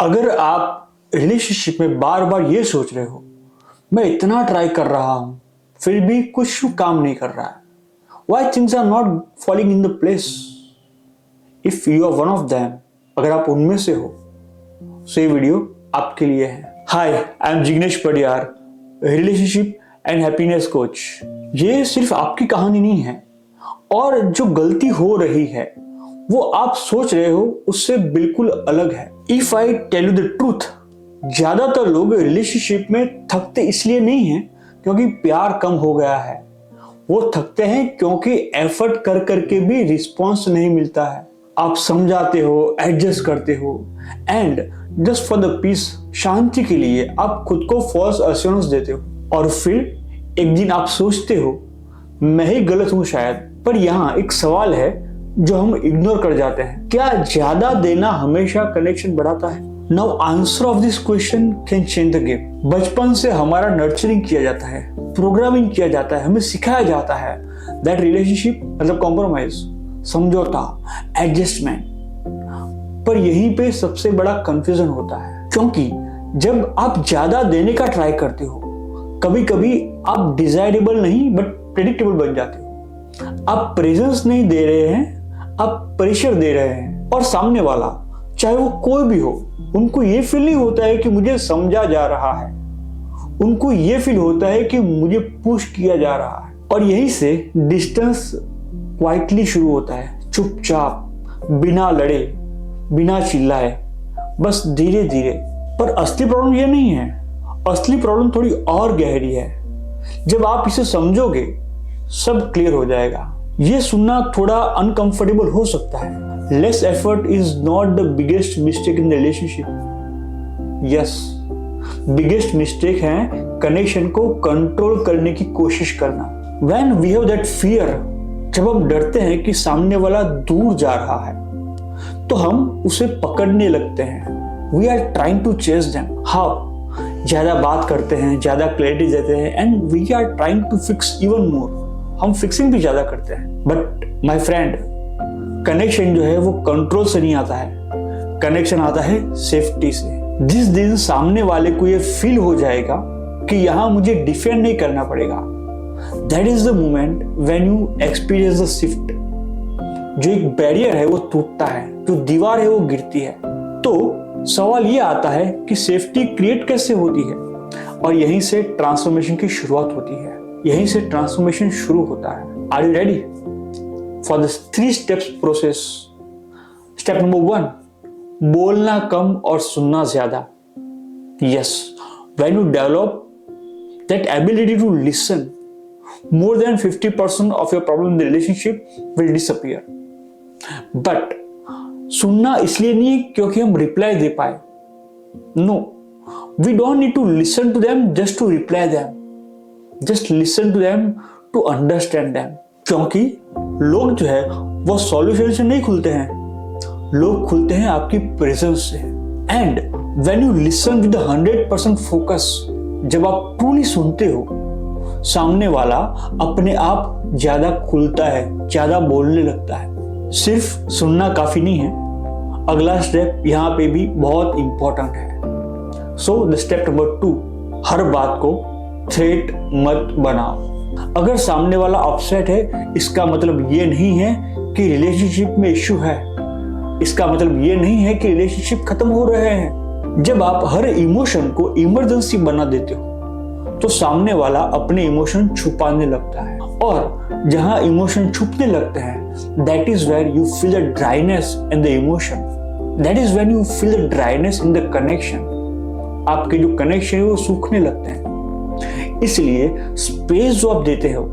अगर आप रिलेशनशिप में बार बार ये सोच रहे हो, मैं इतना ट्राई कर रहा हूं फिर भी कुछ काम नहीं कर रहा है, why things are not falling in the place, if you are one of them, अगर आप उनमें से हो तो ये वीडियो आपके लिए है। Hi, I am Jignesh Padiyar, relationship and happiness coach. ये सिर्फ आपकी कहानी नहीं है, और जो गलती हो रही है वो आप सोच रहे हो उससे बिल्कुल अलग है। If I tell you the truth, ज्यादातर लोग रिलेशनशिप में थकते इसलिए नहीं है क्योंकि प्यार कम हो गया है, वो थकते हैं क्योंकि एफर्ट कर करके भी रिस्पॉन्स नहीं मिलता है। आप समझाते हो, एडजस्ट करते हो, and just for the peace, शांति के लिए आप खुद को फॉल्स एश्योरेंस देते हो, और फिर एक दिन आप सोचते हो मैं ही गलत हूं शायद। पर यहाँ एक सवाल है जो हम इग्नोर कर जाते हैं, क्या ज्यादा देना हमेशा कनेक्शन बढ़ाता है? Now answer of this question can change the game. बचपन से हमारा नर्चरिंग किया जाता है, प्रोग्रामिंग किया जाता है, हमें सिखाया जाता है दैट रिलेशनशिप मतलब कॉम्प्रोमाइज, समझौता, एडजस्टमेंट। पर यहीं पे सबसे बड़ा कंफ्यूजन होता है, क्योंकि जब आप ज्यादा देने का ट्राई करते हो, कभी कभी आप डिजायरेबल नहीं बट प्रेडिक्टेबल बन जाते हो। आप प्रेजेंस नहीं दे रहे हैं, आप प्रेशर दे रहे हैं, और सामने वाला चाहे वो कोई भी हो, उनको ये फील नहीं होता है कि मुझे समझा जा रहा है, उनको ये फील होता है कि मुझे पुश किया जा रहा है। और यहीं से डिस्टेंस क्वाइटली शुरू होता है, चुपचाप, बिना लड़े, बिना चिल्लाए, बस धीरे धीरे। पर असली प्रॉब्लम ये नहीं है, असली प्रॉब्लम थोड़ी और गहरी है। जब आप इसे समझोगे सब क्लियर हो जाएगा। ये सुनना थोड़ा अनकंफर्टेबल हो सकता है। Less effort is not the biggest mistake in the relationship. Yes, biggest mistake है कनेक्शन को कंट्रोल करने की कोशिश करना। When we have that fear, जब हम डरते हैं कि सामने वाला दूर जा रहा है, तो हम उसे पकड़ने लगते हैं। We are trying to chase them. How? ज्यादा बात करते हैं, ज्यादा क्लैरिटी देते हैं, and we are trying to fix even more. हम फिक्सिंग भी ज्यादा करते हैं। बट माय फ्रेंड, कनेक्शन जो है वो कंट्रोल से नहीं आता है, कनेक्शन आता है सेफ्टी से। जिस दिन सामने वाले को ये फील हो जाएगा कि यहां मुझे डिफेंड नहीं करना पड़ेगा, that is the moment when you experience the shift. जो एक बैरियर है वो टूटता है, जो दीवार है वो गिरती है। तो सवाल ये आता है कि सेफ्टी क्रिएट कैसे होती है, और यहीं से ट्रांसफॉर्मेशन की शुरुआत होती है, यहीं से ट्रांसफॉर्मेशन शुरू होता है। Are you ready for the 3 steps process? Step number 1, बोलना कम और सुनना ज्यादा। Yes, when you develop that ability to listen, more than 50% of your problem in the relationship will disappear. But सुनना इसलिए नहीं क्योंकि हम रिप्लाई दे पाए। No, we don't need to listen to them just to reply them. Just listen to them to understand them. क्योंकि लोग जो है वो सॉल्यूशन से नहीं खुलते हैं, लोग खुलते हैं आपकी प्रेजेंस से। And when you listen with 100% focus, जब आप ट्रूली सुनते हो, सामने वाला अपने आप ज्यादा खुलता है, ज्यादा बोलने लगता है। सिर्फ सुनना काफी नहीं है, अगला स्टेप यहाँ पे भी बहुत इंपॉर्टेंट है। सो द स्टेप नंबर 2, हर बात को थ्रेट मत बनाओ। अगर सामने वाला अपसेट है, इसका मतलब ये नहीं है कि रिलेशनशिप में इश्यू है, इसका मतलब ये नहीं है कि रिलेशनशिप खत्म हो रहे हैं। जब आप हर इमोशन को इमरजेंसी बना देते हो, तो सामने वाला अपने इमोशन छुपाने लगता है, और जहां इमोशन छुपने लगते हैं, that is where you feel the dryness in the emotion. That is when you feel the dryness in the connection. आपके जो कनेक्शन है वो सूखने लगते हैं। इसलिए स्पेस जो आप देते हो,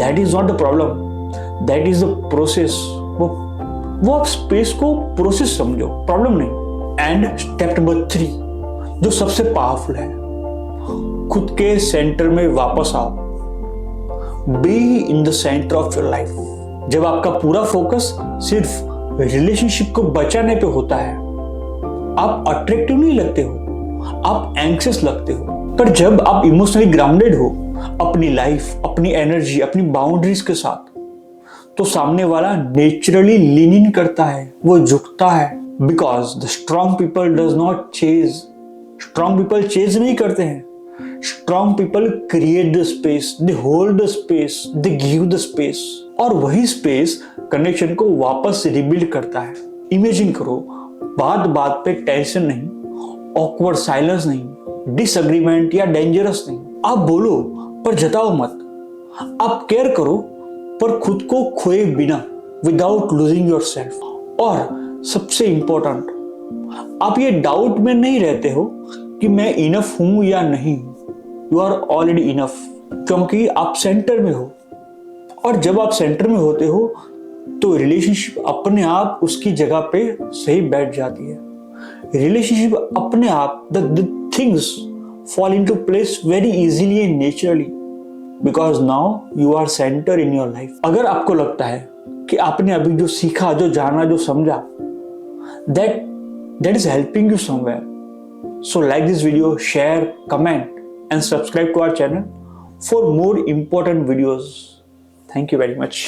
that is not the problem, that is the process. वो आप स्पेस को प्रोसेस समझो, प्रॉब्लम नहीं। एंड स्टेप नंबर 3, जो सबसे पावरफुल है, खुद के सेंटर में वापस आओ। Be in the centre of your life. जब आपका पूरा फोकस सिर्फ रिलेशनशिप को बचाने पे होता है, आप अट्रैक्टिव नहीं लगते हो, आप एंग्शियस लगते हो। पर जब आप इमोशनली ग्राउंडेड हो, अपनी लाइफ, अपनी एनर्जी, अपनी बाउंड्रीज के साथ, तो सामने वाला नेचुरली लीन इन करता है, वो झुकता है, because the strong people does not chase, strong people chase नहीं करते हैं, strong people create the space, they hold the space, they give the space, और वही स्पेस कनेक्शन को वापस रिबिल्ड करता है। इमेजिन करो, बात बात पे टेंशन नहीं, ऑकवर्ड साइलेंस नहीं, डिसएग्रीमेंट या डेंजरस नहीं। आप बोलो पर जताओ मत, आप केयर करो पर खुद को खोए बिना, विदाउट लूजिंग योरसेल्फ। और सबसे इंपॉर्टेंट, आप ये डाउट में नहीं रहते हो कि मैं इनफ हूं या नहीं। यू आर ऑलरेडी इनफ, क्योंकि आप सेंटर में हो। और जब आप सेंटर में होते हो तो रिलेशनशिप अपने आप उसकी जगह पे सही बैठ जाती है। रिलेशनशिप अपने आप, the things fall into place very easily and naturally because now you are center in your life. अगर आपको लगता है कि आपने अभी जो सीखा, जो जाना, जो समझा, that is helping you somewhere, so like this video, share, comment and subscribe to our channel for more important videos. Thank you very much.